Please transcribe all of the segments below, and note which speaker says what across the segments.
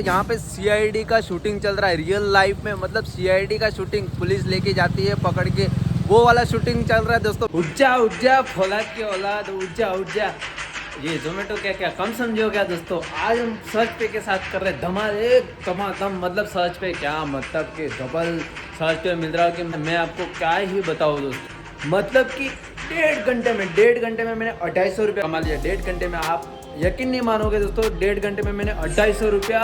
Speaker 1: यहाँ पे सीआईडी का शूटिंग चल रहा है रियल लाइफ में, मतलब सीआईडी का शूटिंग पुलिस लेके जाती है पकड़ के, वो वाला शूटिंग चल रहा है दोस्तों। उठ जा फौलाद की औलाद, उठ जा। ये जोमेटो क्या कम समझो क्या दोस्तों। आज हम सर्च पे के साथ कर रहे हैं धमाधम, मतलब सर्च पे क्या मतलब कि डबल सर्च पे मिल रहा है कि मैं आपको क्या ही बताऊँ दोस्तों। मतलब कि डेढ़ घंटे में मैंने 250 रुपया कमा लिया। 1.5 घंटे में आप यकीन नहीं मानोगे दोस्तों, 1.5 घंटे में मैंने 250 रुपया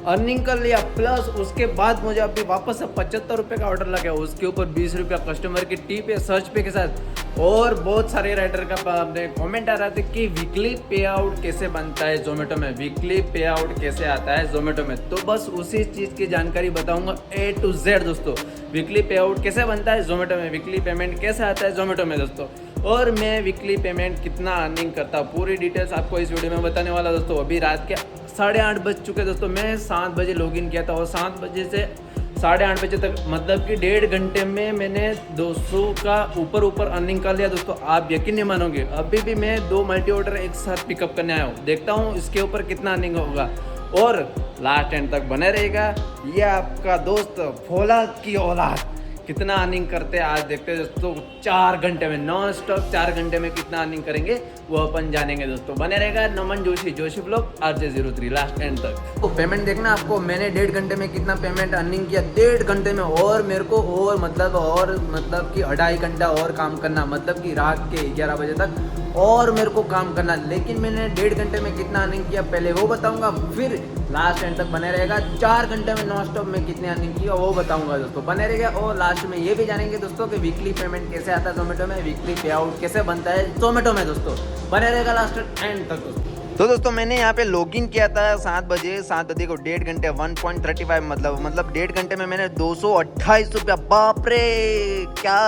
Speaker 1: अर्निंग कर लिया। प्लस उसके बाद मुझे अभी वापस से 75 रुपये का ऑर्डर लगा, उसके ऊपर 20 रुपया कस्टमर की टिप है सर्च पे के साथ। और बहुत सारे राइडर का अपने कमेंट आ रहा था कि वीकली पे आउट कैसे बनता है जोमेटो में, वीकली पे आउट कैसे आता है जोमेटो में। तो बस उसी चीज़ की जानकारी बताऊंगा A to Z दोस्तों। वीकली पे आउट कैसे बनता है जोमेटो में, वीकली पेमेंट कैसे आता है जोमेटो में दोस्तों, और मैं वीकली पेमेंट कितना अर्निंग करता हूँ, पूरी डिटेल्स आपको इस वीडियो में बताने वाला दोस्तों। अभी रात के 8:30 बज चुके दोस्तों। मैं 7 बजे लॉगिन किया था और 7 बजे से 8:30 बजे तक, मतलब कि 1.5 घंटे में मैंने 200 का ऊपर अर्निंग कर लिया दोस्तों। आप यकीन नहीं मानोगे, अभी भी मैं 2 मल्टी ऑर्डर एक साथ पिकअप करने आया हूँ। देखता हूँ इसके ऊपर कितना अर्निंग होगा, और लास्ट एंड तक बने रहेगा। ये आपका दोस्त फौलाद की औलाद कितना अर्निंग करते हैं आज देखते हैं दोस्तों। 4 घंटे में नॉन स्टॉप 4 घंटे में कितना अर्निंग करेंगे वो अपन जानेंगे दोस्तों। बने रहेगा Naman Joshi blog RJ03 last end तक। तो पेमेंट देखना आपको, मैंने 1.5 घंटे में कितना पेमेंट अर्निंग किया 1.5 घंटे में। और मेरे को और मतलब कि 2.5 घंटा और काम करना, मतलब कि रात के 11 बजे तक और मेरे को काम करना। लेकिन मैंने 1.5 घंटे में कितना अर्निंग किया पहले वो बताऊंगा, फिर लास्ट एंड तक बने रहेगा। 4 घंटे में नॉन स्टॉप में कितने अर्निंग किया वो बताऊंगा दोस्तों, बने रहेगा। और लास्ट में ये भी जानेंगे दोस्तों कि वीकली पेमेंट कैसे आता है जोमेटो में, वीकली पे आउट कैसे बनता है जोमेटो में दोस्तों। बने रहेगा लास्ट एंड तक दोस्तों। तो दोस्तों मैंने यहाँ पे लॉगिन किया था 7 बजे को 1.5 घंटे 1.35 मतलब 1.5 घंटे में मैंने 228 रुपया, बाप रे क्या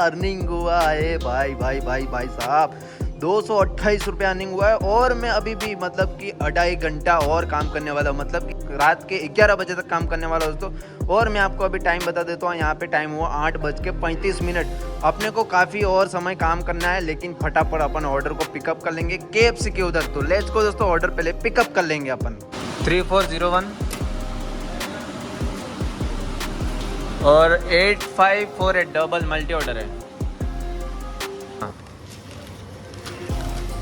Speaker 1: अर्निंग हुआ है भाई साहब। 228 रुपया अर्निंग हुआ है। और मैं अभी भी मतलब कि 2.5 घंटा और काम करने वाला हूँ, मतलब कि रात के 11 बजे तक काम करने वाला दोस्तों। और मैं आपको अभी टाइम बता देता हूँ, यहाँ पे टाइम हुआ 8:35। अपने को काफ़ी और समय काम करना है, लेकिन फटाफट अपन ऑर्डर को पिकअप कर लेंगे KFC के उधर। तो लेट्स गो दोस्तों, ऑर्डर पहले पिकअप कर लेंगे अपन। 3401 और 8548 डबल मल्टी ऑर्डर है।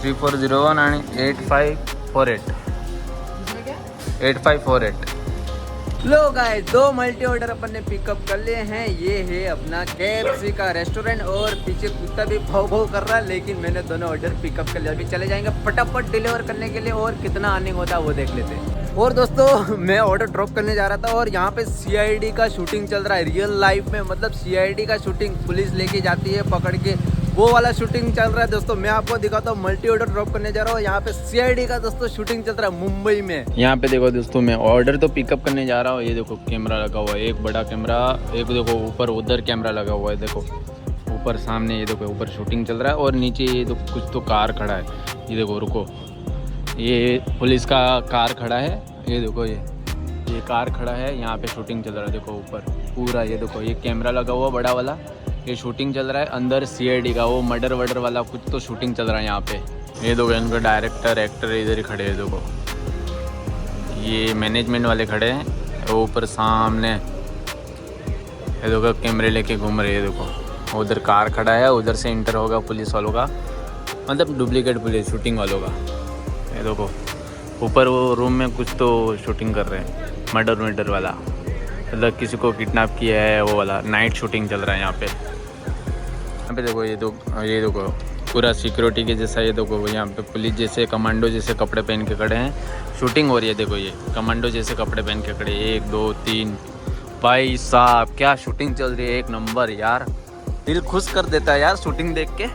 Speaker 1: 3401 आणि 8548 लो गाइस, 2 मल्टी ऑर्डर अपन ने पिकअप कर लिए हैं। ये है अपना KFC का रेस्टोरेंट, और पीछे कुत्ता भी भौ कर रहा है, लेकिन मैंने दोनों ऑर्डर पिकअप कर लिया। अभी चले जाएंगे फटाफट डिलीवर करने के लिए, और कितना अर्निंग होता है वो देख लेते हैं। और दोस्तों मैं ऑर्डर ड्रॉप करने जा रहा था, और यहाँ पे CID का शूटिंग चल रहा है रियल लाइफ में, मतलब CID का शूटिंग पुलिस लेके जाती है पकड़ के, वो वाला शूटिंग चल रहा है दोस्तों। मैं आपको दिखाता हूँ, मल्टी ऑर्डर ड्रॉप करने जा रहा हूँ। यहाँ पे CID का दोस्तों शूटिंग चल रहा है मुंबई में। यहाँ पे देखो दोस्तों, मैं ऑर्डर तो पिकअप करने जा रहा हूँ। ये देखो कैमरा लगा हुआ है, एक बड़ा कैमरा, एक देखो ऊपर उधर कैमरा लगा हुआ है, देखो ऊपर सामने, ये देखो ऊपर शूटिंग चल रहा है। और नीचे ये तो कुछ तो कार खड़ा है, ये देखो रुको, ये पुलिस का कार खड़ा है, ये देखो ये कार खड़ा है, यहाँ पे शूटिंग चल रहा है। देखो ऊपर पूरा ये देखो ये कैमरा लगा हुआ बड़ा वाला, ये शूटिंग चल रहा है। अंदर CID का वो मर्डर वर्डर वाला कुछ तो शूटिंग चल रहा है यहाँ पे। ये देखो इनका डायरेक्टर एक्टर इधर ही खड़े हैं, देखो ये मैनेजमेंट वाले खड़े हैं, वो ऊपर सामने ये देखो कैमरे लेके घूम रहे हैं। देखो उधर कार खड़ा है, उधर से इंटर होगा पुलिस वालों का, मतलब डुप्लीकेट पुलिस शूटिंग वालों का। ये देखो ऊपर वो रूम में कुछ तो शूटिंग कर रहे हैं, मर्डर वाला, मतलब किसी को किडनैप किया है वो वाला। नाइट शूटिंग चल रहा है यहाँ पे। यहाँ पे देखो ये देखो पूरा सिक्योरिटी के जैसा, ये देखो यहाँ पे पुलिस जैसे कमांडो जैसे कपड़े पहन के खड़े हैं, शूटिंग हो रही है। देखो ये कमांडो जैसे कपड़े पहन के खड़े, 1 2 3 भाई साहब क्या शूटिंग चल रही है, एक नंबर यार। दिल खुश कर देता है यार, शूटिंग देख के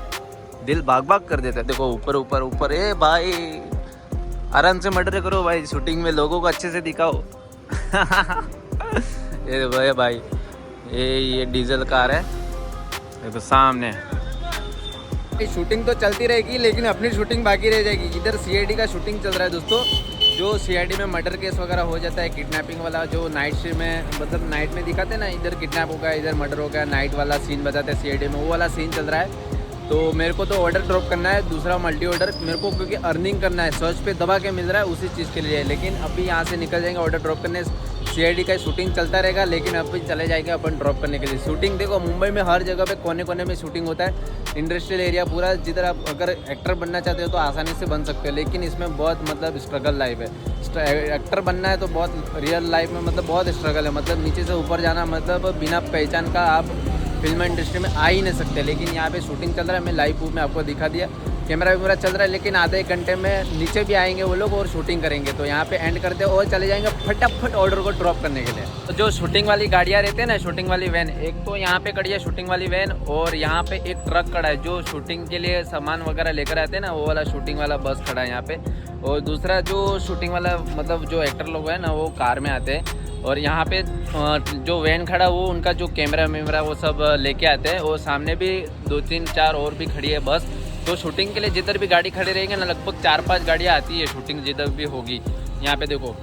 Speaker 1: दिल भाग कर देता है। देखो ऊपर ए भाई आराम से मर्डर करो भाई, शूटिंग में लोगों को अच्छे से दिखाओ। ये देखो भाई ये डीजल कार है, देखो सामने। शूटिंग तो चलती रहेगी, लेकिन अपनी शूटिंग बाकी रह जाएगी। इधर CID का शूटिंग चल रहा है दोस्तों, जो CID में मर्डर केस वगैरह हो जाता है, किडनैपिंग वाला जो नाइट शिफ्ट में, मतलब नाइट में दिखाते हैं ना, इधर किडनैप हो गया, इधर मर्डर हो गया, नाइट वाला सीन बताते हैं CID में, वो वाला सीन चल रहा है। तो मेरे को तो ऑर्डर ड्रॉप करना है, दूसरा मल्टी ऑर्डर मेरे को क्योंकि अर्निंग करना है, सर्च पे दबा के मिल रहा है उसी चीज़ के लिए। लेकिन अभी यहाँ से निकल जाएंगे ऑर्डर ड्रॉप करने, CID का शूटिंग चलता रहेगा, लेकिन अभी चले जाएंगे अपन ड्रॉप करने के लिए। शूटिंग देखो मुंबई में हर जगह पे कोने कोने में शूटिंग होता है, इंडस्ट्रियल एरिया पूरा, जिधर आप अगर एक्टर बनना चाहते हो तो आसानी से बन सकते हो, लेकिन इसमें बहुत मतलब स्ट्रगल लाइफ है। एक्टर बनना है तो बहुत रियल लाइफ में मतलब बहुत स्ट्रगल है, मतलब नीचे से ऊपर जाना, मतलब बिना पहचान का आप फिल्म इंडस्ट्री में आ ही नहीं सकते। लेकिन यहाँ पे शूटिंग चल रहा है, मैं लाइव प्रूफ में आपको दिखा दिया, कैमरा वैमरा चल रहा है, लेकिन आधे एक घंटे में नीचे भी आएंगे वो लोग और शूटिंग करेंगे। तो यहाँ पे एंड करते हैं और चले जाएंगे फटाफट ऑर्डर को ड्रॉप करने के लिए। तो जो शूटिंग वाली गाड़ियाँ रहती है ना, शूटिंग वाली वैन, एक तो यहाँ पे खड़ी है शूटिंग वाली वैन, और यहाँ पे एक ट्रक खड़ा है जो शूटिंग के लिए सामान वगैरह लेकर आते हैं ना, वो वाला शूटिंग वाला बस खड़ा है यहाँ पे। और दूसरा जो शूटिंग वाला मतलब जो एक्टर लोग हैं ना, वो कार में आते हैं, और यहाँ पे जो वैन खड़ा वो उनका जो कैमरा वैमरा वो सब लेके आते हैं। और सामने भी 2 3 4 और भी खड़ी है बस। तो शूटिंग के लिए जिधर भी गाड़ी खड़ी रहेगी ना, लगभग 4-5 गाड़ियाँ आती है शूटिंग जिधर भी होगी। यहाँ पे देखो,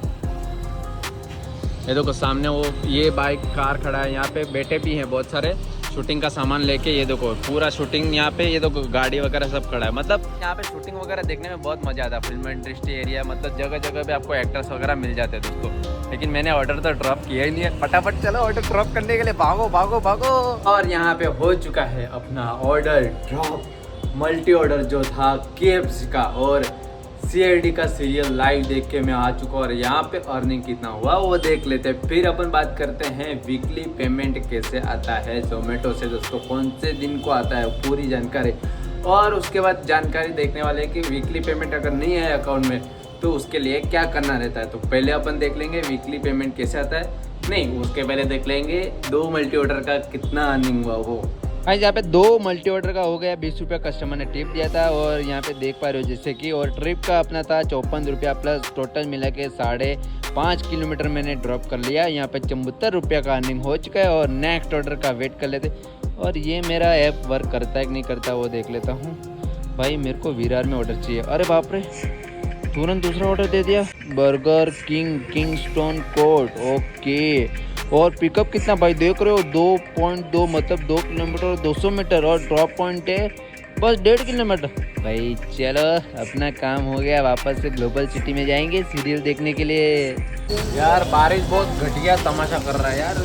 Speaker 1: ये देखो सामने वो ये बाइक कार खड़ा है, यहाँ पे बैठे भी हैं बहुत सारे शूटिंग का सामान लेके। ये देखो पूरा शूटिंग यहाँ पे, ये देखो गाड़ी वगैरह सब खड़ा है। मतलब यहाँ पे शूटिंग वगैरह देखने में बहुत मजा आता है। फिल्म इंडस्ट्री एरिया मतलब जगह जगह पे आपको एक्टर्स वगैरह मिल जाते हैं दोस्तों। लेकिन मैंने ऑर्डर तो ड्रॉप किया ही नहीं है, फटाफट चलो ऑर्डर ड्रॉप करने के लिए भागो भागो भागो। और यहाँ पे हो चुका है अपना ऑर्डर ड्रॉप, मल्टी ऑर्डर जो था KFC का और CID का सीरियल लाइव देख के मैं आ चुका हूँ। और यहाँ पे अर्निंग कितना हुआ वो देख लेते हैं, फिर अपन बात करते हैं वीकली पेमेंट कैसे आता है जोमेटो से दोस्तों, कौन से दिन को आता है पूरी जानकारी। और उसके बाद जानकारी देखने वाले कि वीकली पेमेंट अगर नहीं है अकाउंट में तो उसके लिए क्या करना रहता है। तो पहले अपन देख लेंगे वीकली पेमेंट कैसे आता है, नहीं उसके पहले देख लेंगे 2 मल्टी ऑर्डर का कितना अर्निंग हुआ वो। भाई यहाँ पे 2 मल्टी ऑर्डर का हो गया 20 रुपया, कस्टमर ने टिप दिया था। और यहाँ पे देख पा रहे हो जैसे कि, और ट्रिप का अपना था 54 रुपया प्लस, टोटल मिला के 5.5 किलोमीटर मैंने ड्रॉप कर लिया। यहाँ पे 74 रुपया का अर्निंग हो चुका है। और नेक्स्ट ऑर्डर का वेट कर लेते, और ये मेरा ऐप वर्क करता है कि नहीं करता वो देख लेता हूँ। भाई मेरे को विरार में ऑर्डर चाहिए, अरे बाप रे तुरंत दूसरा ऑर्डर दे दिया, burger king Kingston court, okay. और पिकअप कितना भाई देख रहे हो 2.2 मतलब 2 किलोमीटर 200 मीटर, और ड्रॉप पॉइंट है बस 1.5 किलोमीटर। भाई चलो अपना काम हो गया, वापस से ग्लोबल सिटी में जाएंगे सीरियल देखने के लिए। यार बारिश बहुत घटिया तमाशा कर रहा है यार,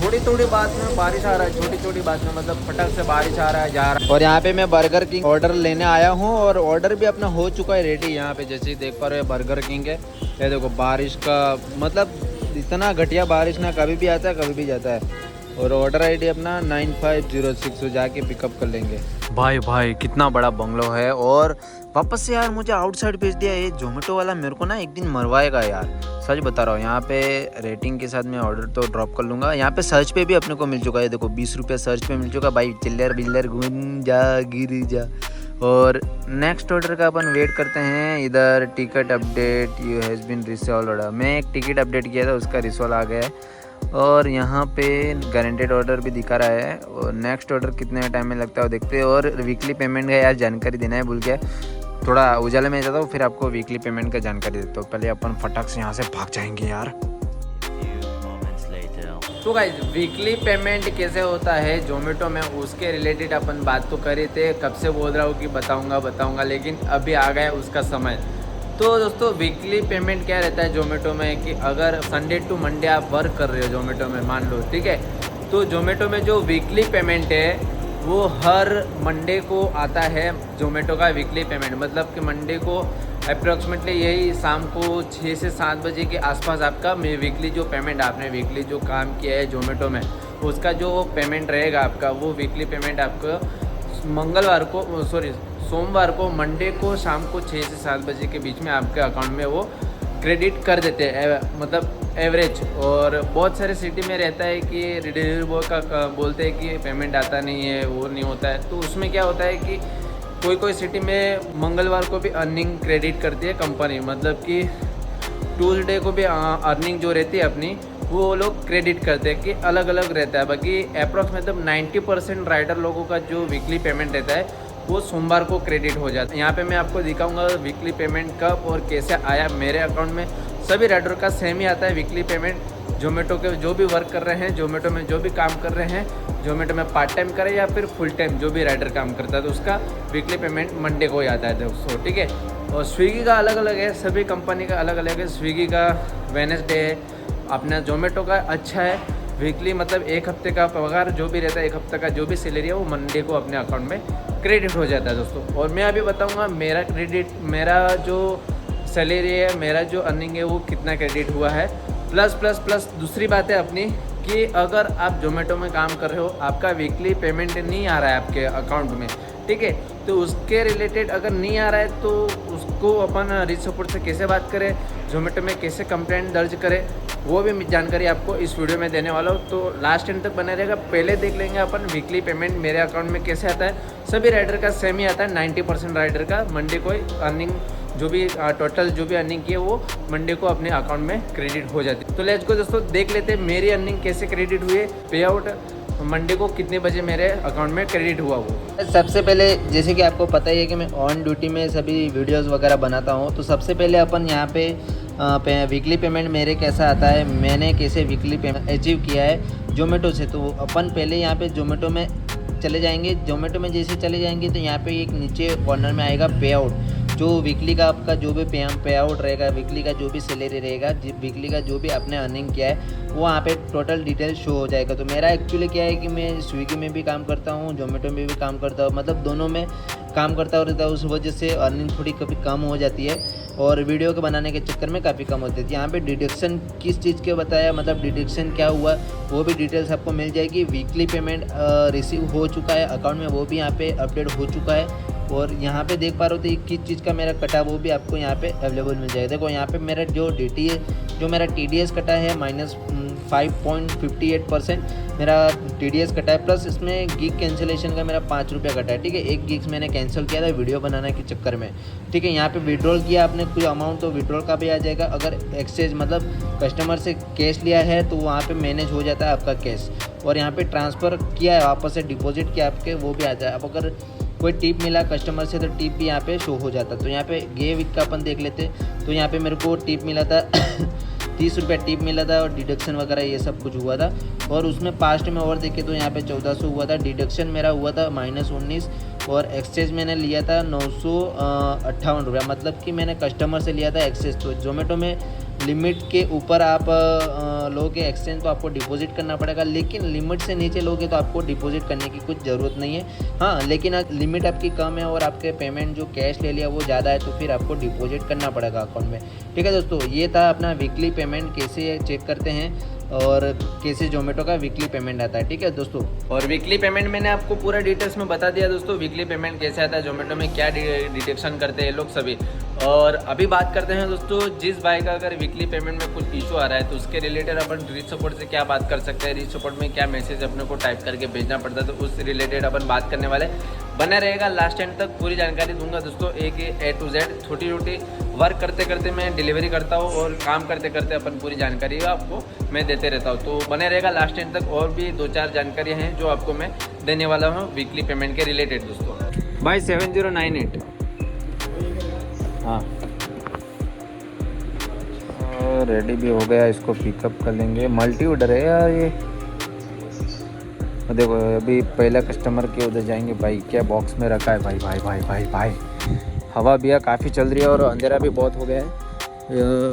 Speaker 1: थोड़ी थोड़ी बात में बारिश आ रहा है, छोटी छोटी बात में मतलब फटक से बारिश आ रहा है जा रहा है। और यहाँ पे मैं बर्गर किंग ऑर्डर लेने आया हूँ, और ऑर्डर भी अपना हो चुका है रेडी। यहाँ पे जैसे देख पा रहे हो बर्गर किंग है, ये देखो बारिश का मतलब इतना घटिया बारिश ना कभी भी आता है कभी भी जाता है। और ऑर्डर ID अपना 9506 जाके पिकअप कर लेंगे। भाई कितना बड़ा बंगलो है। और वापस से यार मुझे आउटसाइड भेज दिया ये जोमेटो वाला, मेरे को ना एक दिन मरवाएगा यार, सच बता रहा हूँ। यहाँ पे रेटिंग के साथ मैं ऑर्डर तो ड्रॉप कर लूँगा। यहाँ पे सर्च पे भी अपने को मिल चुका है, देखो 20 रुपये सर्च पे मिल चुका भाई, चिल्लर बिल्लर गुन जा गिर जा। और नेक्स्ट ऑर्डर का अपन वेट करते हैं। इधर ticket update you has been resolve, मैं एक टिकट अपडेट किया था उसका रिसॉल्व आ गया है। और यहाँ पे गारंटेड ऑर्डर भी दिखा रहा है। और नेक्स्ट ऑर्डर कितने टाइम में लगता है वो देखते हैं। और वीकली पेमेंट का यार जानकारी देना है भूल गया, थोड़ा उजाले में जाता हूँ फिर आपको वीकली पेमेंट का जानकारी देता हूँ। पहले अपन फटाक से यहाँ से भाग जाएंगे यार। तो गाइस वीकली पेमेंट कैसे होता है जोमेटो में, उसके रिलेटेड अपन बात तो कर रहे थे, कब से बोल रहा हूँ कि बताऊँगा, लेकिन अभी आ गया उसका समय। तो दोस्तों वीकली पेमेंट क्या रहता है जोमेटो में कि अगर संडे टू मंडे आप वर्क कर रहे हो जोमेटो में मान लो, ठीक है, तो जोमेटो में जो वीकली पेमेंट है वो हर मंडे को आता है जोमेटो का वीकली पेमेंट। मतलब कि मंडे को अप्रॉक्सीमेटली यही शाम को 6 से 7 बजे के आसपास आपका वीकली जो पेमेंट आपने वीकली जो काम किया है जोमेटो में उसका जो पेमेंट रहेगा आपका, वो वीकली पेमेंट आपको मंगलवार को सोमवार को मंडे को शाम को 6 से 7 बजे के बीच में आपके अकाउंट में वो क्रेडिट कर देते हैं, मतलब एवरेज। और बहुत सारे सिटी में रहता है कि डिलीवरी बॉय का बोलते हैं कि पेमेंट आता नहीं है, वो नहीं होता है। तो उसमें क्या होता है कि कोई सिटी में मंगलवार को भी अर्निंग क्रेडिट करती है कंपनी, मतलब कि ट्यूसडे को भी अर्निंग जो रहती है अपनी वो लोग क्रेडिट करते हैं कि अलग अलग रहता है। बाकी अप्रॉक्स मतलब 90% राइडर लोगों का जो वीकली पेमेंट रहता है वो सोमवार को क्रेडिट हो जाता है। यहाँ पे मैं आपको दिखाऊंगा वीकली पेमेंट कब और कैसे आया मेरे अकाउंट में। सभी राइडर का सेम ही आता है वीकली पेमेंट, जोमेटो के जो भी वर्क कर रहे हैं, जोमेटो में जो भी काम कर रहे हैं, जोमेटो में पार्ट टाइम करे या फिर फुल टाइम जो भी राइडर काम करता है तो उसका वीकली पेमेंट मंडे को ही आता है दोस्तों, ठीक है। और स्विगी का अलग अलग है, सभी कंपनी का अलग अलग है। स्विगी का वेडनेसडे है, अपना जोमेटो का अच्छा है वीकली, मतलब एक हफ्ते का पगार जो भी रहता है, एक हफ्ते का जो भी सैलरी है वो मंडे को अपने अकाउंट में क्रेडिट हो जाता है दोस्तों। और मैं अभी बताऊंगा मेरा जो सैलरी है, मेरा जो अर्निंग है वो कितना क्रेडिट हुआ है। प्लस दूसरी बात है अपनी कि अगर आप जोमेटो में काम कर रहे हो, आपका वीकली पेमेंट नहीं आ रहा है आपके अकाउंट में, ठीक है, तो उसके रिलेटेड अगर नहीं आ रहा है तो उसको अपन रीच सपोर्ट से कैसे बात करें, जोमेटो में कैसे कंप्लेंट दर्ज करें, वो भी जानकारी आपको इस वीडियो में देने वाला हूँ। तो लास्ट एंड तक बने रहेगा। पहले देख लेंगे अपन वीकली पेमेंट मेरे अकाउंट में कैसे आता है। सभी राइडर का सेम ही आता है, 90% राइडर का मंडे को अर्निंग जो भी टोटल जो भी अर्निंग की है वो मंडे को अपने अकाउंट में क्रेडिट हो जाती है। तो लेट्स गो दोस्तों, देख लेते हैं मेरी अर्निंग कैसे क्रेडिट हुई है, पे आउट मंडे को कितने बजे मेरे अकाउंट में क्रेडिट हुआ वो। सबसे पहले जैसे कि आपको पता ही है कि मैं ऑन ड्यूटी में सभी वीडियोस वगैरह बनाता हूँ, तो सबसे पहले अपन यहाँ पे वीकली पेमेंट मेरे कैसा आता है, मैंने कैसे वीकली पेमेंट अचीव किया है जोमेटो से। तो अपन पहले यहाँ पे जोमेटो में चले जाएंगे। जोमेटो में जैसे चले जाएंगे तो यहाँ पे एक नीचे कॉर्नर में आएगा पे आउट, जो वीकली का आपका जो भी पे आउट रहेगा, वीकली का जो भी सैलरी रहेगा, वीकली का जो भी आपने अर्निंग किया है वो वहाँ पे टोटल डिटेल शो हो जाएगा। तो मेरा एक्चुअली क्या है कि मैं स्विगी में भी काम करता हूँ, जोमेटो में भी काम करता हूँ, मतलब दोनों में काम करता रहता है। उस वजह से अर्निंग थोड़ी कभी कम हो जाती है और वीडियो के बनाने के चक्कर में काफ़ी कम होती थी। यहाँ पे डिडक्शन किस चीज़ के बताया, मतलब डिडक्शन क्या हुआ वो भी डिटेल्स आपको मिल जाएगी। वीकली पेमेंट रिसीव हो चुका है अकाउंट में, वो भी यहाँ पे अपडेट हो चुका है। और यहाँ पे देख पा रहे हो तो किस चीज़ का मेरा कटा वो भी आपको यहाँ पे अवेलेबल मिल जाएगा। देखो यहाँ पे मेरा जो जो मेरा TDS कटा है -5.58% मेरा TDS कटा है, प्लस इसमें गिग कैंसिलेशन का मेरा 5 रुपया कटा है, ठीक है। एक गिग्स मैंने कैंसिल किया था वीडियो बनाने के चक्कर में, ठीक है। यहाँ पे विड्रॉल किया आपने कोई अमाउंट तो विड्रॉल का भी आ जाएगा। अगर एक्सचेंज मतलब कस्टमर से कैश लिया है तो वहाँ पे मैनेज हो जाता है आपका कैश। और यहाँ पे ट्रांसफ़र किया है वापस से डिपॉजिट किया आपके, वो भी आ जाए। अब अगर कोई टिप मिला कस्टमर से तो टिप भी यहाँ पे शो हो जाता। तो यहाँ पे गे वीक का अपन देख लेते। तो यहाँ पे मेरे को टिप मिला था 30 रुपया टिप मिला था और डिडक्शन वगैरह ये सब कुछ हुआ था। और उसमें पास्ट में और देखे तो यहाँ पे 1400 हुआ था। डिडक्शन मेरा हुआ था -19 और एक्सचेंज मैंने लिया था 958 रुपया, मतलब कि मैंने कस्टमर से लिया था एक्सचेंज। तो जोमेटो में लिमिट के ऊपर आप लोगे एक्सचेंज तो आपको डिपॉजिट करना पड़ेगा, लेकिन लिमिट से नीचे लोगे तो आपको डिपॉजिट करने की कुछ ज़रूरत नहीं है। हाँ, लेकिन लिमिट आपकी कम है और आपके पेमेंट जो कैश ले लिया वो ज़्यादा है तो फिर आपको डिपॉजिट करना पड़ेगा अकाउंट में, ठीक है दोस्तों। ये था अपना वीकली पेमेंट कैसे चेक करते हैं और कैसे जोमेटो का वीकली पेमेंट आता है, ठीक है दोस्तों। और वीकली पेमेंट मैंने आपको पूरा डिटेल्स में बता दिया दोस्तों, वीकली पेमेंट कैसे आता है, जोमेटो में क्या डिटेक्शन करते हैं लोग सभी। और अभी बात करते हैं दोस्तों, जिस भाई का अगर वीकली पेमेंट में कुछ इशू आ रहा है तो उसके रिलेटेड अपन रीच सपोर्ट से क्या बात कर सकते हैं, रीच सपोर्ट में क्या मैसेज अपने को टाइप करके भेजना पड़ता है, तो उस रिलेटेड अपन बात करने वाले। बना रहेगा लास्ट एंड तक, पूरी जानकारी दूंगा दोस्तों, A to Z। छोटी छोटी वर्क करते करते मैं डिलीवरी करता हूँ और काम करते करते अपन पूरी जानकारी आपको मैं देते रहता हूँ। तो बने रहेगा लास्ट एंड तक, और भी 2-4 जानकारियाँ हैं जो आपको मैं देने वाला हूँ वीकली पेमेंट के रिलेटेड दोस्तों। भाई 7098 हाँ रेडी भी हो गया, इसको पिकअप कर लेंगे। मल्टी ऑर्डर है यार ये। देखो अभी पहला कस्टमर के उधर जाएंगे। भाई क्या बॉक्स में रखा है भाई भाई भाई भाई भाई। हवा भी काफ़ी चल रही है और अंधेरा भी बहुत हो गया है।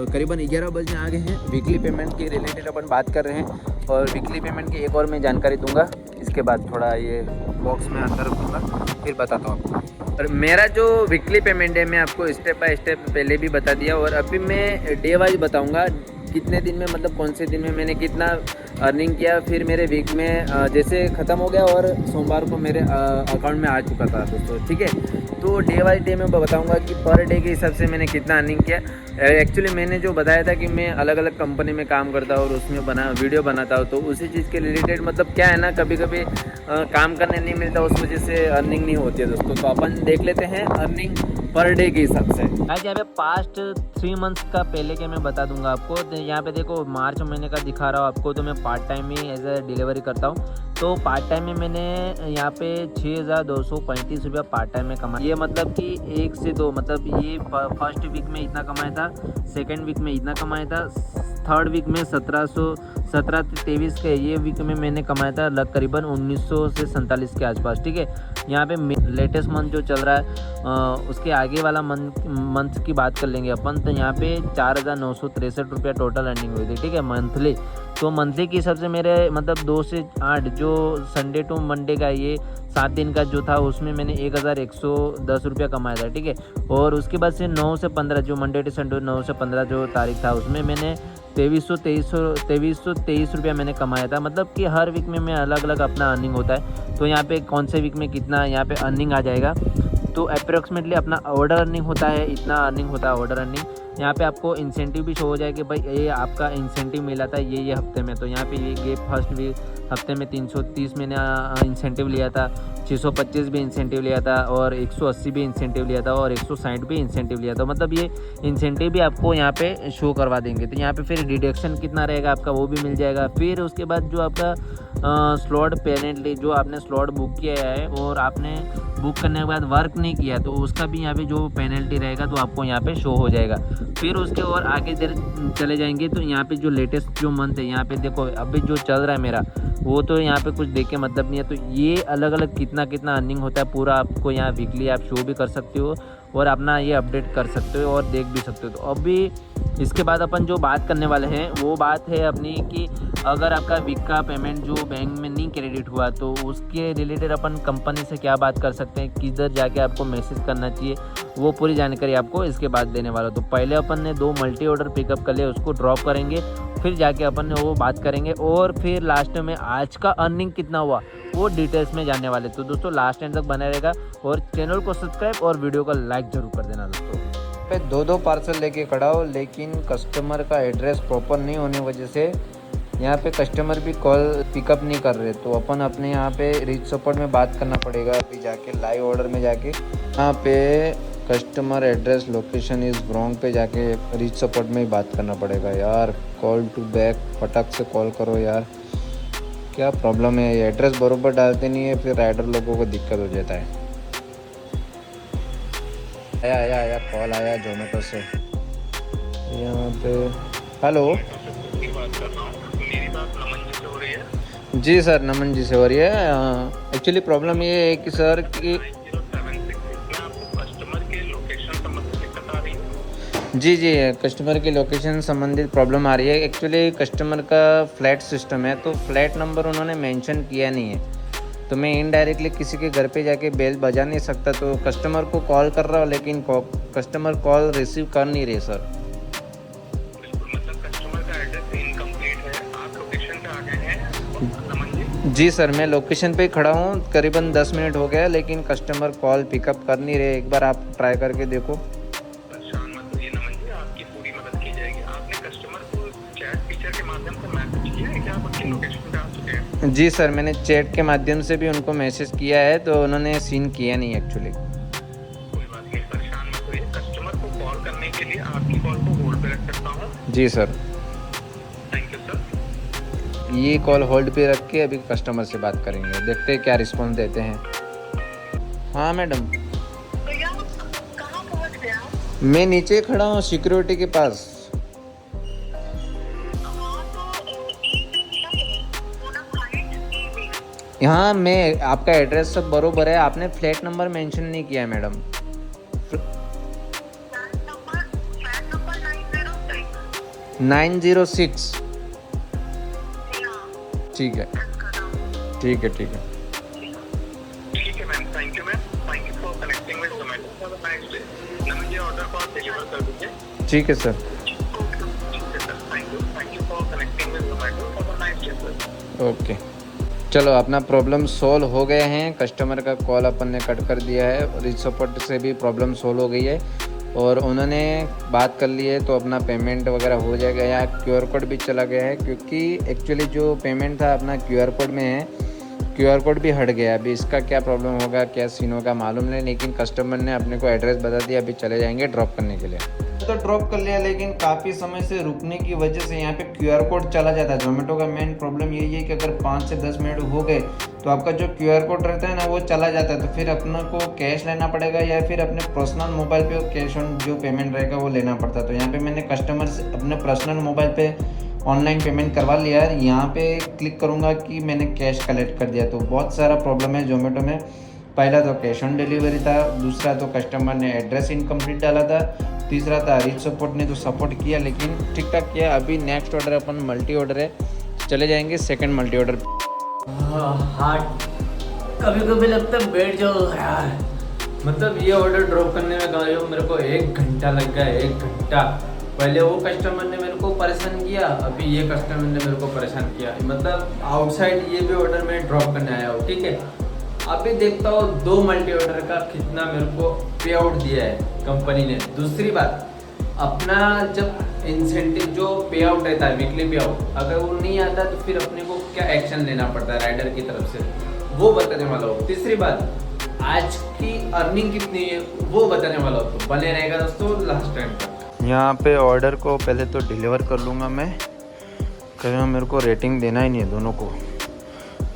Speaker 1: करीबन 11 बजने आ गए हैं। वीकली पेमेंट के रिलेटेड अपन बात कर रहे हैं और वीकली पेमेंट की एक और मैं जानकारी दूंगा, इसके बाद थोड़ा ये बॉक्स में अंदर रखूँगा फिर बताता हूँ आपको। और मेरा जो वीकली पेमेंट है मैं आपको स्टेप बाय स्टेप पहले भी बता दिया और अभी मैं डे वाइज बताऊँगा कितने दिन में, मतलब कौन से दिन में मैंने कितना अर्निंग किया। फिर मेरे वीक में जैसे ख़त्म हो गया और सोमवार को मेरे अकाउंट में आ चुका था दोस्तों, ठीक है। तो डे बाई डे मैं बताऊंगा कि पर डे के हिसाब से मैंने कितना अर्निंग किया। एक्चुअली मैंने जो बताया था कि मैं अलग अलग कंपनी में काम करता हूँ और उसमें वीडियो बनाता हूँ, तो उसी चीज़ के रिलेटेड मतलब क्या है ना, कभी कभी काम करने नहीं मिलता, उस वजह से अर्निंग नहीं होती है दोस्तों। तो अपन देख लेते हैं अर्निंग पर डे के हिसाब से। आज यहाँ पे पास्ट 3 मंथ्स का पहले के मैं बता दूंगा आपको। यहाँ पे देखो मार्च महीने का दिखा रहा हूँ आपको, तो मैं पार्ट टाइम ही एज ए डिलीवरी करता हूँ। तो पार्ट टाइम में मैंने यहाँ पे 6235 रुपया पार्ट टाइम में कमाया। ये मतलब कि 1 से 2, मतलब ये फर्स्ट वीक में इतना कमाया था, सेकेंड वीक में इतना कमाया था, थर्ड वीक में 17 से 23 के ये वीक में मैंने कमाया था करीबन 1900 से 47 के आसपास। ठीक है, यहाँ पे लेटेस्ट मंथ जो चल रहा है उसके आगे वाला मंथ की बात कर लेंगे अपन, तो यहाँ पे 4963 रुपया टोटल अर्निंग हुई थी। ठीक है, मंथली। तो मंथली के हिसाब से मेरे मतलब 2 से 8 जो संडे टू मंडे का ये 7 दिन का जो था उसमें मैंने 1110 रुपया कमाया था। ठीक है, और उसके बाद से 9 से 15 जो मंडे टू संडे 9 से 15 जो तारीख था उसमें मैंने 2323 रुपया मैंने कमाया था। मतलब कि हर वीक में मैं अलग अलग अपना अर्निंग होता है, तो यहाँ पे कौन से वीक में कितना यहाँ पे अर्निंग आ जाएगा। तो अप्रॉक्सीमेटली अपना ऑर्डर अर्निंग होता है, इतना अर्निंग होता है ऑर्डर अर्निंग। यहाँ पे आपको इंसेंटिव भी शो हो जाए कि भाई ये आपका इंसेंटिव मिला था ये हफ्ते में। तो यहाँ पे ये फर्स्ट वीक हफ्ते में 330 मैंने इंसेंटिव लिया था, 625 भी इंसेंटिव लिया था, और 180 भी इंसेंटिव लिया था, और 160 भी इंसेंटिव लिया था। मतलब ये इंसेंटिव भी आपको यहाँ पे शो करवा देंगे। तो यहाँ पे फिर डिडक्शन कितना रहेगा आपका वो भी मिल जाएगा। फिर उसके बाद जो आपका स्लॉट पेनल्टी, जो आपने स्लॉट बुक किया है और आपने बुक करने के बाद वर्क नहीं किया तो उसका भी यहाँ पे जो पेनल्टी रहेगा तो आपको यहाँ पे शो हो जाएगा। फिर उसके और आगे देर चले जाएंगे तो यहाँ पे जो लेटेस्ट जो मंथ है यहाँ पे देखो अभी जो चल रहा है मेरा वो तो यहाँ पे कुछ देख के मतलब नहीं है। तो ये अलग अलग कितना कितना अर्निंग होता है पूरा आपको यहाँ वीकली आप शो भी कर सकते हो और अपना ये अपडेट कर सकते हो और देख भी सकते हो। तो अभी इसके बाद अपन जो बात करने वाले हैं वो बात है अपनी कि अगर आपका वीक का पेमेंट जो बैंक में नहीं क्रेडिट हुआ तो उसके रिलेटेड अपन कंपनी से क्या बात कर सकते हैं, किधर जाके आपको मैसेज करना चाहिए, वो पूरी जानकारी आपको इसके बाद देने वाला। तो पहले अपन ने 2 मल्टी ऑर्डर पिकअप कर लिए, उसको ड्रॉप करेंगे, फिर जाके अपन वो बात करेंगे और फिर लास्ट में आज का अर्निंग कितना हुआ वो डिटेल्स में जानने वाले। तो दोस्तों लास्ट एंड तक बने रहेगा और चैनल को सब्सक्राइब और वीडियो को लाइक ज़रूर कर देना। दोस्तों पे 2 पार्सल लेके खड़ा हो लेकिन कस्टमर का एड्रेस प्रॉपर नहीं होने वजह से यहाँ पे कस्टमर भी कॉल पिकअप नहीं कर रहे। तो अपन अपने यहाँ पे रीच सपोर्ट में बात करना पड़ेगा। अभी जाके लाइव ऑर्डर में जाके यहाँ पे customer address location is wrong पे जाके रीच सपोर्ट में ही बात करना पड़ेगा। यार कॉल टू बैक फटाक से कॉल करो यार, क्या प्रॉब्लम है, ये एड्रेस बरोबर डालते नहीं है फिर राइडर लोगों को दिक्कत हो जाता है। आया कॉल आया जोमेटो से यहाँ पे। हेलो जी सर, नमन जी से हो रही है। एक्चुअली प्रॉब्लम ये है कि सर कि जी कस्टमर की लोकेशन संबंधित प्रॉब्लम आ रही है। एक्चुअली कस्टमर का फ्लैट सिस्टम है तो फ्लैट नंबर उन्होंने मेंशन किया नहीं है, तो मैं इनडायरेक्टली किसी के घर पे जाके बेल बजा नहीं सकता। तो कस्टमर को कॉल कर रहा हूँ लेकिन कस्टमर कॉल रिसीव कर नहीं रहे सर।
Speaker 2: मतलब कस्टमर का एड्रेस इनकम्प्लीट है, आप लोकेशन पे आ गए हैं?
Speaker 1: जी सर, मैं लोकेशन पे खड़ा हूँ, करीबन 10 मिनट हो गया लेकिन कस्टमर कॉल पिकअप कर नहीं रहे। एक बार आप ट्राई करके देखो।
Speaker 2: परेशान मत होइए नमन जी, आपकी पूरी मदद की जाएगी। आपने कस्टमर को चैट फीचर के माध्यम से मैसेज किया है कि आप अपनी लोकेशन पे आ चुके हैं?
Speaker 1: जी सर, मैंने चैट के माध्यम से भी उनको मैसेज किया है तो उन्होंने सीन किया नहीं एक्चुअली।
Speaker 2: कोई बात नहीं, परेशान मत होइए। कस्टमर को कॉल करने के लिए आपकी कॉल को होल्ड पे रख सकता हूँ?
Speaker 1: जी सर,
Speaker 2: थैंक यू सर।
Speaker 1: ये कॉल होल्ड पे रख के अभी कस्टमर से बात करेंगे, देखते हैं क्या रिस्पॉन्स देते हैं। हाँ मैडम,
Speaker 3: भैया कहाँ पहुँच गए आप?
Speaker 1: मैं नीचे खड़ा हूँ सिक्योरिटी के पास।
Speaker 3: हाँ तो
Speaker 1: यहाँ मैं आपका एड्रेस सब बरोबर है, आपने फ्लैट नंबर मेंशन नहीं किया है मैडम।
Speaker 3: Flat number 906।
Speaker 1: 906 ठीक है
Speaker 2: ठीक है ma'am, thank you ma'am, thank you for connecting with Zomato. Have a nice day. Naman ji order को आप डिलीवर कर दीजिए।
Speaker 1: ठीक है सर।
Speaker 2: ठीक है sir, thank you for connecting with Zomato. Have a nice day sir.
Speaker 1: Okay, चलो अपना प्रॉब्लम सॉल्व हो गए हैं। कस्टमर का कॉल अपन ने कट कर दिया है, रीच सपोर्ट से भी प्रॉब्लम सॉल्व हो गई है और उन्होंने बात कर ली है। तो अपना पेमेंट वगैरह हो जाएगा। यहाँ QR कोड भी चला गया है क्योंकि एक्चुअली जो पेमेंट था अपना QR कोड में है, QR कोड भी हट गया। अभी इसका क्या प्रॉब्लम होगा क्या सीन होगा मालूम नहीं, लेकिन कस्टमर ने अपने को एड्रेस बता दिया। अभी चले जाएंगे ड्रॉप करने के लिए। तो ड्रॉप कर लिया लेकिन काफ़ी समय से रुकने की वजह से यहाँ पे QR कोड चला जाता है। जोमेटो का मेन प्रॉब्लम यही है कि अगर 5 से 10 मिनट हो गए तो आपका जो QR कोड रहता है ना वो चला जाता है। तो फिर अपना को कैश लेना पड़ेगा या फिर अपने पर्सनल मोबाइल पे कैश ऑन जो पेमेंट रहेगा वो लेना पड़ता है। तो यहाँ पे मैंने कस्टमर से अपने पर्सनल मोबाइल पे ऑनलाइन पेमेंट करवा लिया है। यहाँ पे क्लिक करूँगा कि मैंने कैश कलेक्ट कर दिया, तो बहुत सारा प्रॉब्लम है ज़ोमेटो में। पहला तो कैश ऑन डिलीवरी था, दूसरा तो कस्टमर ने एड्रेस इनकम्प्लीट डाला था, तीसरा था रीच सपोर्ट ने तो सपोर्ट किया लेकिन ठीक ठाक किया। अभी नेक्स्ट ऑर्डर अपन मल्टी ऑर्डर है, चले जाएंगे सेकंड मल्टी ऑर्डर। हाँ, कभी कभी लगता है बैठ जाओ यार, मतलब ये ऑर्डर ड्रॉप करने में गाइस मेरे को 1 घंटा लग गया, 1 घंटा। पहले वो कस्टमर ने मेरे को परेशान किया, अभी ये कस्टमर ने मेरे को परेशान किया। मतलब आउटसाइड ये भी ऑर्डर मैं ड्रॉप करने आया हूँ, ठीक है। अभी देखता हूँ 2 मल्टी ऑर्डर का कितना मेरे को पे आउट दिया है कंपनी ने। दूसरी बात, अपना जब इंसेंटिव जो पे आउट रहता है वीकली पे आउट, अगर वो नहीं आता तो फिर अपने को क्या एक्शन लेना पड़ता है राइडर की तरफ से, वो बताने वाला हूँ। तीसरी बात, आज की अर्निंग कितनी है वो बताने वाला हूँ, तो बने रहेगा दोस्तों लास्ट टाइम तक। यहाँ पे ऑर्डर को पहले तो डिलीवर कर लूँगा मैं, कहीं मेरे को रेटिंग देना ही नहीं है दोनों को।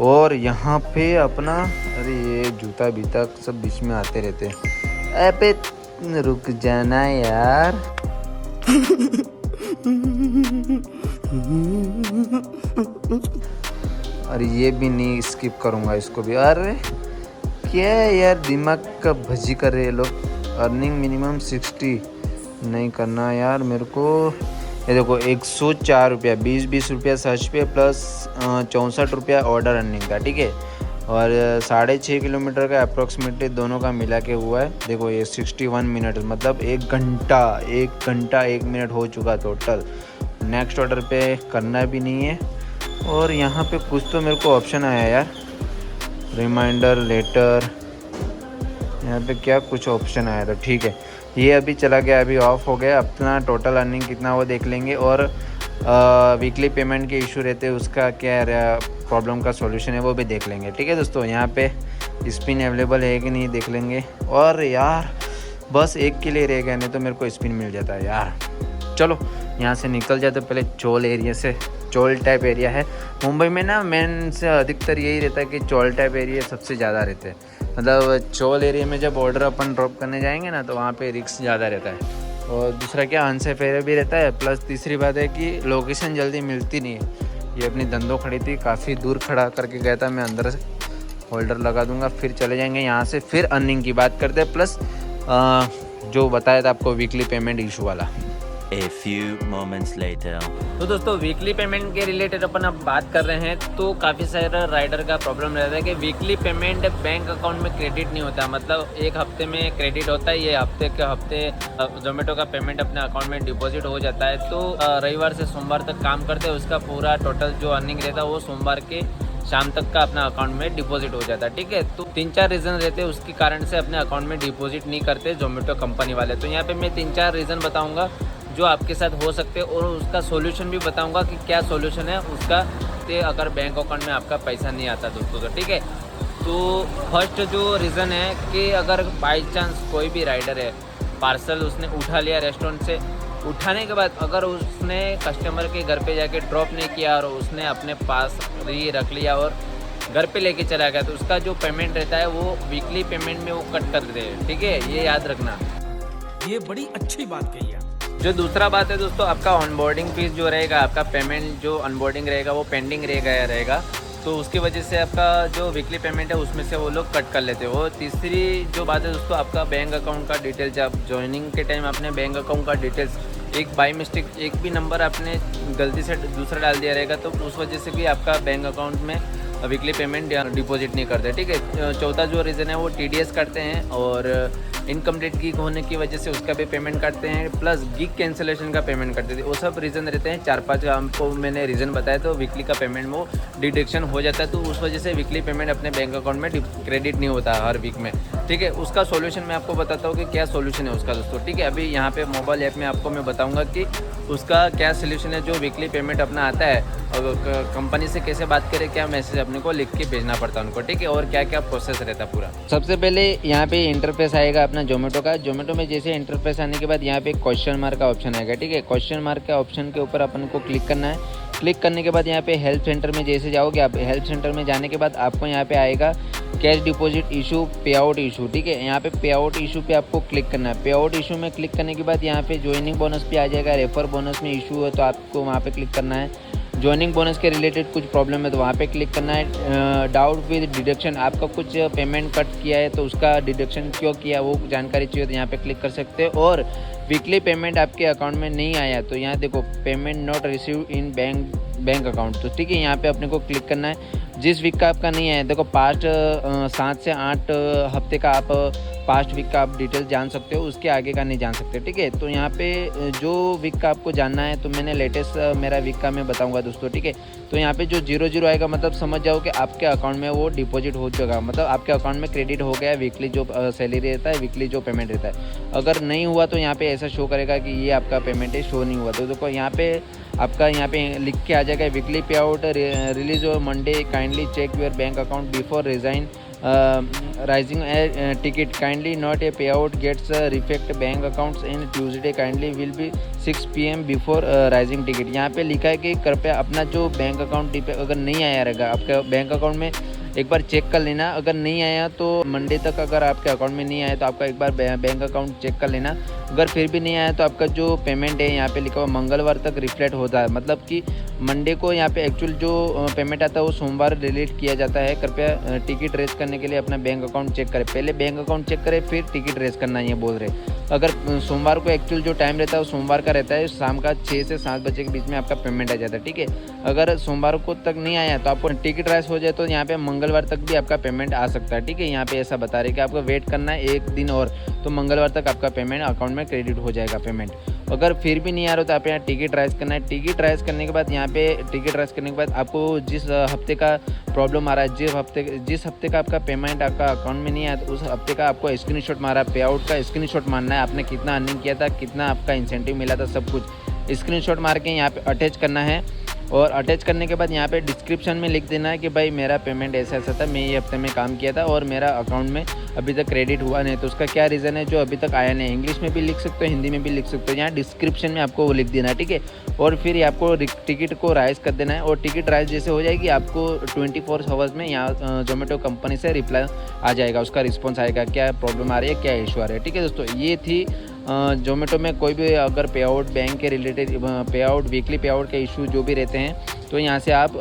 Speaker 1: और यहाँ पे अपना, अरे ये जूता बीता सब बीच में आते रहते हैं, अबे रुक जाना यार। अरे ये भी नहीं स्किप करूँगा इसको भी। अरे क्या है यार, दिमाग का भजी कर रहे हैं लोग। अर्निंग मिनिमम 60 नहीं करना यार मेरे को। ये देखो 104 रुपया, 20 रुपया सर्च पे प्लस 64 रुपया ऑर्डर अर्निंग का, ठीक है। और 6.5 किलोमीटर का अप्रोक्सीमेटली दोनों का मिला के हुआ है। देखो ये 61 मिनट, मतलब 1 घंटा 1 मिनट हो चुका टोटल। नेक्स्ट ऑर्डर पे करना भी नहीं है। और यहाँ पे कुछ तो मेरे को ऑप्शन आया यार, रिमाइंडर लेटर, यहाँ पे क्या कुछ ऑप्शन आया था, ठीक है। ये अभी चला गया, अभी ऑफ हो गया। अपना टोटल अर्निंग कितना वो देख लेंगे। और वीकली पेमेंट के इशू रहते हैं, उसका क्या प्रॉब्लम का सॉल्यूशन है वो भी देख लेंगे, ठीक है दोस्तों। यहाँ पे स्पिन अवेलेबल है कि नहीं देख लेंगे। और यार बस एक के लिए रह गया, नहीं तो मेरे को स्पिन मिल जाता है यार। चलो यहाँ से निकल जाते पहले चोल एरिया से। चोल टाइप एरिया है मुंबई में ना, मेन से अधिकतर यही रहता है कि चोल टाइप एरिया सबसे ज़्यादा रहते हैं। मतलब चोल एरिया में जब ऑर्डर अपन ड्रॉप करने जाएंगे ना तो वहाँ पे रिस्क ज़्यादा रहता है। और दूसरा क्या, अनसेफ एरिया भी रहता है। प्लस तीसरी बात है कि लोकेशन जल्दी मिलती नहीं है। ये अपनी धंधों खड़ी थी, काफ़ी दूर खड़ा करके गया था मैं, अंदर से होल्डर लगा दूंगा फिर चले जाएंगे यहाँ से। फिर अर्निंग की बात करते हैं, प्लस जो बताया था आपको वीकली पेमेंट इशू वाला।
Speaker 4: A few moments later.
Speaker 1: तो दोस्तों वीकली पेमेंट के रिलेटेड अपन अब बात कर रहे हैं, तो काफ़ी सारा राइडर का प्रॉब्लम रहता है कि वीकली पेमेंट बैंक अकाउंट में क्रेडिट नहीं होता। मतलब एक हफ्ते में क्रेडिट होता है, ये हफ्ते के हफ्ते जोमेटो का पेमेंट अपने अकाउंट में डिपॉजिट हो जाता है। तो रविवार से सोमवार तक काम करते हैं, उसका पूरा टोटल जो अर्निंग रहता है वो सोमवार के शाम तक का अपना अकाउंट में डिपॉजिट हो जाता है, ठीक है। तो 3-4 रीज़न रहते हैं उसके कारण से अपने अकाउंट में डिपॉजिट नहीं करते जोमेटो कंपनी वाले। तो यहाँ पे मैं 3-4 रीज़न बताऊँगा जो आपके साथ हो सकते हैं, और उसका सॉल्यूशन भी बताऊंगा कि क्या सॉल्यूशन है उसका, ते अगर बैंक अकाउंट में आपका पैसा नहीं आता दोस्तों, तो ठीक है। तो फर्स्ट जो रीज़न है कि अगर बाई चांस कोई भी राइडर है, पार्सल उसने उठा लिया रेस्टोरेंट से, उठाने के बाद अगर उसने कस्टमर के घर पे जाके ड्रॉप नहीं किया और उसने अपने पास ही रख लिया और घर पे लेके चला गया, तो उसका जो पेमेंट रहता है वो वीकली पेमेंट में वो कट कर देते हैं, ठीक है। ये याद रखना,
Speaker 5: ये बड़ी अच्छी बात कही है।
Speaker 1: जो दूसरा बात है दोस्तों, आपका ऑनबोर्डिंग फीस जो रहेगा, आपका पेमेंट जो ऑनबोर्डिंग रहेगा वो पेंडिंग रहेगा, तो उसकी वजह से आपका जो वीकली पेमेंट है उसमें से वो लोग कट कर लेते हो। तीसरी जो बात है दोस्तों, आपका बैंक अकाउंट का डिटेल्स, आप ज्वाइनिंग के टाइम आपने बैंक अकाउंट का डिटेल्स एक बाई मिस्टेक एक भी नंबर आपने गलती से दूसरा डाल दिया रहेगा, तो उस वजह से भी आपका बैंक अकाउंट में वीकली पेमेंट डिपॉजिट नहीं करते, ठीक है। चौथा जो रीज़न है वो TDS करते हैं, और इनकम्प्लीट गिग होने की वजह से उसका भी पेमेंट करते हैं, प्लस गिग कैंसिलेशन का पेमेंट करते थे। वो सब रीज़न रहते हैं, 4-5 आपको मैंने रीज़न बताया, तो वीकली का पेमेंट में वो डिडक्शन हो जाता है, तो उस वजह से वीकली पेमेंट अपने बैंक अकाउंट में क्रेडिट नहीं होता हर वीक में, ठीक है। उसका सॉल्यूशन मैं आपको बताता हूँ कि क्या सॉल्यूशन है उसका दोस्तों, ठीक है। अभी यहाँ पे मोबाइल ऐप में आपको मैं बताऊँगा कि उसका क्या सोल्यूशन है जो वीकली पेमेंट अपना आता है, और कंपनी से कैसे बात करें, क्या मैसेज अपने को लिख के भेजना पड़ता है उनको, ठीक है, और क्या क्या प्रोसेस रहता है पूरा। सबसे पहले यहाँ पे इंटरफेस आएगा अपना जोमेटो का। जोमेटो में जैसे इंटरफेस आने के बाद यहाँ पे क्वेश्चन मार्क का ऑप्शन आएगा, ठीक है। क्वेश्चन मार्क का ऑप्शन के ऊपर अपन को क्लिक करना है। क्लिक करने के बाद यहाँ पे हेल्प सेंटर में जैसे जाओगे आप, हेल्प सेंटर में जाने के बाद आपको यहाँ पे आएगा कैश डिपॉजिट इशू, पे आउट इशू, ठीक है। यहाँ पे पे आउट इशू पे आपको क्लिक करना है। पे आउट इशू में क्लिक करने के बाद यहाँ पे ज्वाइनिंग बोनस पे आ जाएगा। रेफर बोनस में इशू है तो आपको वहाँ पे क्लिक करना है। ज्वाइनिंग बोनस के रिलेटेड कुछ प्रॉब्लम है तो वहाँ पे क्लिक करना है। डाउट विद डिडक्शन, आपका कुछ पेमेंट कट किया है तो उसका डिडक्शन क्यों किया वो जानकारी चाहिए तो यहाँ पे क्लिक कर सकते हो। और वीकली पेमेंट आपके अकाउंट में नहीं आया तो यहाँ देखो payment not receive in bank account, तो ठीक है यहाँ पे अपने को क्लिक करना है। जिस वीक का आपका नहीं आया, देखो पास्ट 7 से 8 हफ्ते का आप पास्ट वीक का आप डिटेल जान सकते हो, उसके आगे का नहीं जान सकते, ठीक है। तो यहाँ पे जो वीक का आपको जानना है तो मैंने लेटेस्ट मेरा वीक का मैं बताऊंगा दोस्तों, ठीक है। तो यहाँ पे जो 00 आएगा मतलब समझ जाओ कि आपके अकाउंट में वो डिपॉजिट हो चुका, मतलब आपके अकाउंट में क्रेडिट हो गया वीकली जो सैलरी रहता है, वीकली जो पेमेंट रहता है। अगर नहीं हुआ तो यहाँ पे ऐसा शो करेगा कि ये आपका पेमेंट है, शो नहीं हुआ तो देखो यहाँ पे आपका यहाँ पे लिख के आ जाएगा वीकली पे आउट रिलीज और Monday, kindly check your bank account before raising ticket, kindly not a payout gets reflect bank accounts in Tuesday, kindly will be 6 PM before raising ticket. यहाँ पे लिखा है कि कृपया अपना जो bank account अगर नहीं आया रहेगा आपका बैंक अकाउंट में एक बार चेक कर लेना। अगर नहीं आया तो मंडे तक अगर आपके अकाउंट में नहीं आया तो आपका एक बार बैंक अकाउंट चेक कर लेना। अगर फिर भी नहीं आया तो आपका जो पेमेंट है यहाँ पे लिखा हुआ मंगलवार तक रिफ्लेक्ट होता है, मतलब कि मंडे को यहाँ पे एक्चुअल जो पेमेंट आता है वो सोमवार रिलीट किया जाता है। कृपया टिकट रेस करने के लिए अपना बैंक अकाउंट चेक करें, पहले बैंक अकाउंट चेक करें फिर टिकट रेस करना ये बोल रहे। अगर सोमवार को एक्चुअल जो टाइम रहता है वो सोमवार का रहता है, शाम का 6 से 7 बजे के बीच में आपका पेमेंट आ जाता है, ठीक है। अगर सोमवार को तक नहीं आया तो आपको टिकट रेस हो जाए तो यहाँ पे मंगलवार तक भी आपका पेमेंट आ सकता है, ठीक है। यहाँ पे ऐसा बता रहे कि आपको वेट करना है 1 दिन और, तो मंगलवार तक आपका पेमेंट अकाउंट में क्रेडिट हो जाएगा पेमेंट। अगर फिर भी नहीं आ रहा तो आप यहाँ टिकट राइज करना है। टिकट राइज करने के बाद यहाँ पे टिकट राइज करने के बाद आपको जिस हफ्ते का प्रॉब्लम आ रहा है, जिस हफ्ते का आपका पेमेंट आपका अकाउंट में नहीं आया तो उस हफ्ते का आपको स्क्रीनशॉट मारा, पे आउट का स्क्रीनशॉट मारना है, आपने कितना अर्निंग किया था, कितना आपका इंसेंटिव मिला था, सब कुछ स्क्रीनशॉट मार के यहाँ पे अटैच करना है। और अटैच करने के बाद यहाँ पे डिस्क्रिप्शन में लिख देना है कि भाई मेरा पेमेंट ऐसा ऐसा था, मैं ये हफ्ते में काम किया था और मेरा अकाउंट में अभी तक क्रेडिट हुआ नहीं, तो उसका क्या रीज़न है जो अभी तक आया नहीं। इंग्लिश में भी लिख सकते हो, हिंदी में भी लिख सकते हो, यहाँ डिस्क्रिप्शन में आपको वो लिख देना है, ठीक है। और फिर आपको टिकट को राइज कर देना है और टिकट राइज जैसे हो जाएगी आपको 24 आवर्स में यहाँ जोमेटो कंपनी से रिप्लाई आ जाएगा, उसका रिस्पॉन्स आएगा क्या प्रॉब्लम आ रही है, क्या इशू आ रहा है, ठीक है दोस्तों। ये थी जोमेटो में कोई भी अगर पे आउट बैंक के रिलेटेड पे आउट वीकली पे आउट के इशू जो भी रहते हैं तो यहाँ से आप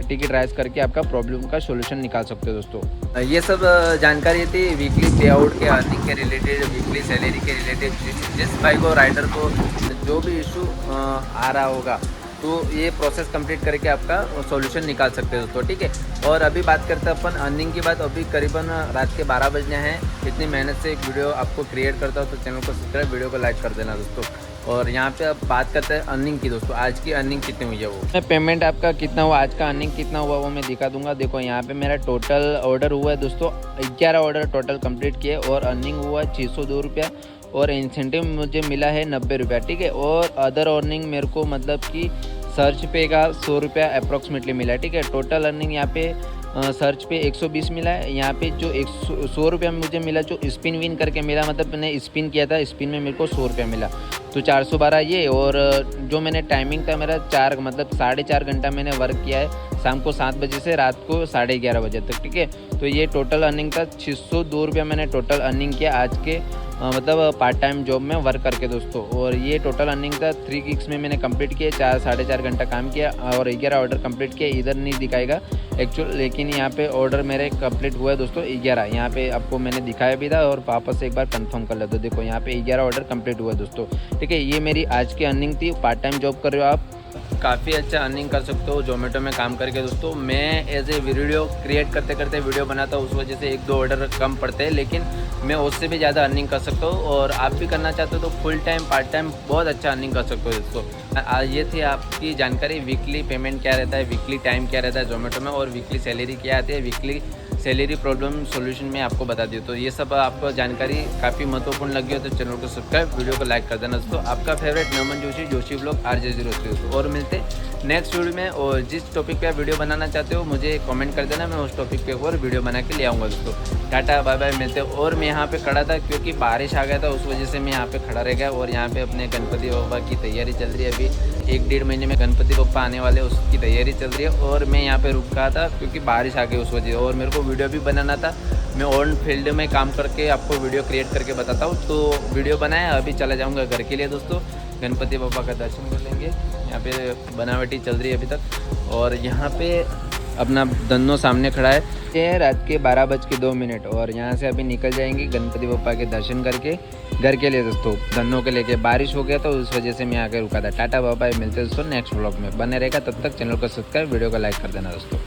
Speaker 1: टिकट राइज करके आपका प्रॉब्लम का सोल्यूशन निकाल सकते हो दोस्तों। ये सब जानकारी थी वीकली पे आउट के अर्निंग के रिलेटेड, वीकली सैलरी के रिलेटेड। जिस भाई को राइडर को जो भी इशू आ रहा होगा तो ये प्रोसेस कंप्लीट करके आपका सॉल्यूशन निकाल सकते हो दोस्तों, ठीक है। और अभी बात करते हैं अपन अर्निंग की बात। अभी करीबन रात के 12 बजने हैं, इतनी मेहनत से एक वीडियो आपको क्रिएट करता हूँ तो चैनल को सब्सक्राइब, वीडियो को लाइक कर देना दोस्तों। और यहाँ पे अब बात करते हैं अर्निंग की दोस्तों। आज की अर्निंग कितनी हुई है वो पेमेंट आपका कितना हुआ, आज का अर्निंग कितना हुआ वो मैं दिखा दूंगा। देखो यहाँ पे मेरा टोटल ऑर्डर हुआ है दोस्तों 11 ऑर्डर टोटल कंप्लीट किए और अर्निंग हुआ 602 रुपया और इंसेंटिव मुझे मिला है 90 रुपया, ठीक है। और अदर अर्निंग मेरे को मतलब कि सर्च पे का 100 रुपया अप्रॉक्सीमेटली मिला है, ठीक है। टोटल अर्निंग यहाँ पे सर्च पे 120 मिला है, यहाँ पे जो 100 रुपया मुझे मिला जो स्पिन विन करके मिला, मतलब मैंने स्पिन किया था, स्पिन में मेरे को 100 रुपया मिला तो 412 ये। और जो मैंने टाइमिंग था मेरा 4 मतलब 4.5 घंटा मैंने वर्क किया है, शाम को 7 बजे से रात को 11:30 बजे तक, ठीक है। तो ये टोटल अर्निंग था 602 रुपया मैंने टोटल अर्निंग किया आज के मतलब पार्ट टाइम जॉब में वर्क करके दोस्तों। और ये टोटल अर्निंग था 3 गिग्स में मैंने कंप्लीट किया, 4-4.5 घंटा काम किया और 11 ऑर्डर कंप्लीट किया। इधर नहीं दिखाएगा एक्चुअल, लेकिन यहाँ पे ऑर्डर मेरे कंप्लीट हुआ है दोस्तों 11। यहाँ पे आपको मैंने दिखाया भी था और वापस एक बार कंफर्म कर लेते। देखो यहाँ पे 11 ऑर्डर कंप्लीट हुआ है दोस्तों, ठीक है। ये मेरी आज की अर्निंग थी। पार्ट टाइम जॉब कर रहे हो आप, काफ़ी अच्छा अर्निंग कर सकते हो जोमेटो में काम करके दोस्तों। मैं एज ए वीडियो क्रिएट करते करते वीडियो बनाता हूँ, उस वजह से 1-2 ऑर्डर कम पड़ते हैं, लेकिन मैं उससे भी ज़्यादा अर्निंग कर सकता हूँ। और आप भी करना चाहते हो तो फुल टाइम पार्ट टाइम बहुत अच्छा अर्निंग कर सकते हो दोस्तों। ये थी आपकी जानकारी, वीकली पेमेंट क्या रहता है, वीकली टाइम क्या रहता है जोमेटो में और वीकली सैलरी क्या आती है, वीकली सैलरी प्रॉब्लम सॉल्यूशन में आपको बता दिया। तो ये सब आपको जानकारी काफ़ी महत्वपूर्ण लगी हो तो चैनल को सब्सक्राइब, वीडियो को लाइक कर देना दोस्तों। आपका फेवरेट नमन जोशी व्लॉग RJ03 और मिलते नेक्स्ट वीडियो में। और जिस टॉपिक पे आप वीडियो बनाना चाहते हो मुझे कमेंट कर देना, मैं उस टॉपिक पे और वीडियो बना के ले आऊँगा दोस्तों। टाटा बाय बाय, मिलते हैं। और मैं यहाँ पे खड़ा था क्योंकि बारिश आ गया था, उस वजह से मैं यहाँ पे खड़ा रह गया। और यहाँ पे अपने गणपति बप्पा की तैयारी चल रही है। अभी 1-1.5 महीने में गणपति बप्पा आने वाले, उसकी तैयारी चल रही है। और मैं यहाँ पे रुका था क्योंकि बारिश आ गई उस वजह से, और मेरे को वीडियो भी बनाना था। मैं ऑन फील्ड में काम करके आपको वीडियो क्रिएट करके बताता हूँ, तो वीडियो बनाया। अभी चला जाऊँगा घर के लिए दोस्तों, गणपति बप्पा का दर्शन कर लेंगे। यहाँ पे बनावटी चल रही है अभी तक। और यहाँ पे अपना धन्नो सामने खड़ा है। ये रात के 12:02 और यहाँ से अभी निकल जाएंगे गणपति बप्पा के दर्शन करके घर के लिए दोस्तों। धन्नो के लेके बारिश हो गया तो उस वजह से मैं आके रुका था। टाटा बाय बाय, मिलते हैं दोस्तों नेक्स्ट व्लॉग में। बने रहेगा, तब तक चैनल को सब्सक्राइब, वीडियो को लाइक कर देना दोस्तों।